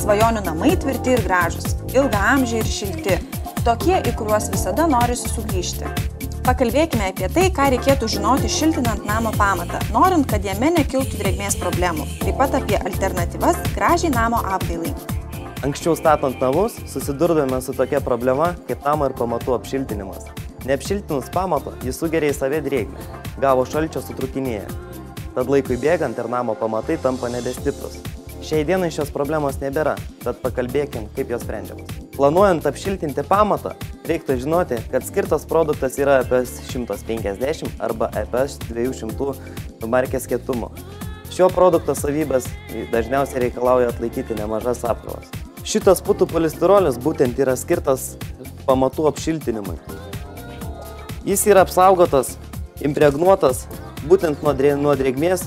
Svajonių namai tvirti ir gražūs, ilgaamžiai ir šilti, tokie, į kuriuos visada norisi sugrįžti. Pakalbėkime apie tai, ką reikėtų žinoti šiltinant namo pamatą, norint, kad jame nekiltų drėgmės problemų, taip pat apie alternatyvas gražiai namo apdailai. Anksčiau statant namus susidurdavome su tokia problema kaip namo ir pamatų apšiltinimas. Neapšiltinus pamato, jis sugeria į save drėgmę, gavo šalčio sutrūkinėja. Tad laikui bėgant ir namo pamatai tampa nebestiprus. Šiai dienai šios problemos nebėra, tad pakalbėkim, kaip jos sprendžiamas. Planuojant apšiltinti pamatą, reiktų žinoti, kad skirtas produktas yra EPS 150 arba EPS 200 markės kietumo. Šio produkto savybės dažniausiai reikalauja atlaikyti nemažas apkrovas. Šitas putų polistirolis būtent yra skirtas pamatų apšiltinimui. Jis yra apsaugotas, impregnuotas būtent nuo drėgmės,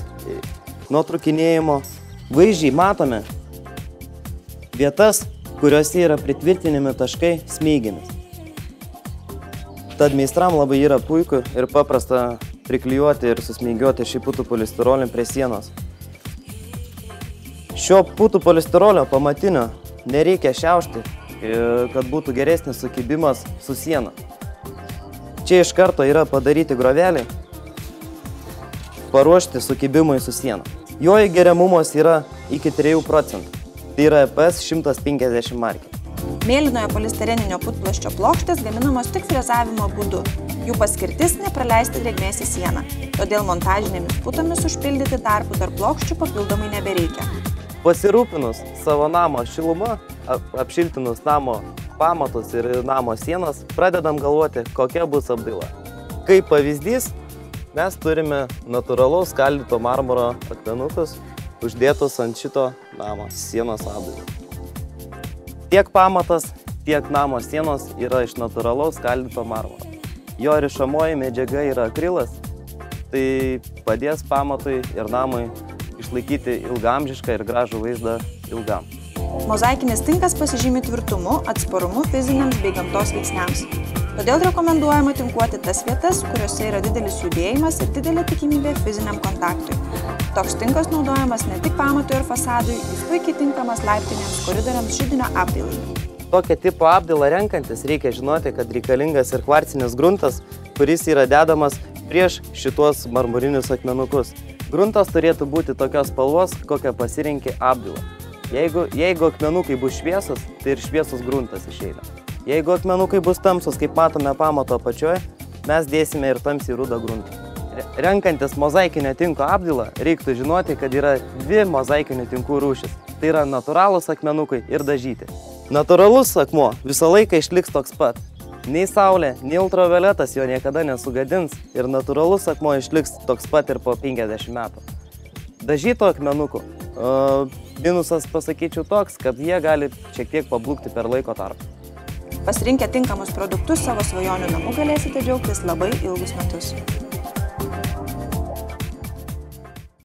nuo trūkinėjimo. Vaizdžiai matome vietas, kuriuose yra pritvirtinimi taškai smeigimis. Tad meistram labai yra puiku ir paprasta priklijuoti ir susmeigiuoti šį putų polistirolį prie sienos. Šio putų polistirolio pamatinio nereikia šiaušti, kad būtų geresnis sukibimas su siena. Čia iš karto yra padaryti groveliai, paruošti sukibimui su siena. Jo įgeriamumas yra iki 3%. Tai yra EPS 150 markė. Mėlynojo polistireninio putplasčio plokštės gaminamos tik frezavimo būdu. Jų paskirtis nepraleisti drėgmės į sieną, todėl montažinėmis putomis užpildyti tarpų tarp plokščių papildomai nebereikia. Pasirūpinus savo namo šilumą, apšiltinus namo pamatus ir namo sienas, pradedam galvoti, kokia bus apdaila. Kaip pavyzdys, mes turime natūralaus skaldyto marmuro akmenukus uždėtus ant šito namo sienos apdailo. Tiek pamatas, tiek namo sienos yra iš natūralaus skaldyto marmuro. Jo rišamoji medžiaga yra akrilas, tai padės pamatui ir namui išlaikyti ilgaamžišką ir gražų vaizdą ilgam. Mozaikinis tinkas pasižymi tvirtumu, atsparumu fiziniams bei gamtos veiksniams. Todėl rekomenduojama tinkuoti tas vietas, kuriuose yra didelis judėjimas ir didelė tikimybė fiziniam kontaktui. Toks tinkas naudojamas ne tik pamatui ir fasadui, jis puikiai tinkamas laiptinėms koridoriams židinio apdailai. Tokio tipo apdailą renkantis reikia žinoti, kad reikalingas ir kvarcinis gruntas, kuris yra dedamas prieš šituos marmurinius akmenukus. Gruntas turėtų būti tokios spalvos, kokią pasirinki apdailą. Jeigu akmenukai bus šviesus, tai ir šviesus gruntas išeina. Jeigu akmenukai bus tamsus, kaip matome pamato apačioje, mes dėsime ir tamsiai rudą gruntą. Renkantis mozaikinio tinko apdailą, reiktų žinoti, kad yra dvi mozaikinių tinkų rūšis. Tai yra natūralūs akmenukai ir dažyti. Natūralus akmuo visą laiką išliks toks pat. Nei saulė, nei ultravioletas jo niekada nesugadins ir natūralus akmuo išliks toks pat ir po 50 metų. Dažyto akmenukų minusas pasakyčiau toks, kad jie gali šiek tiek pablukti per laiko tarpą. Pasirinkę tinkamus produktus savo svajonių namų galėsite džiaugtis labai ilgus metus.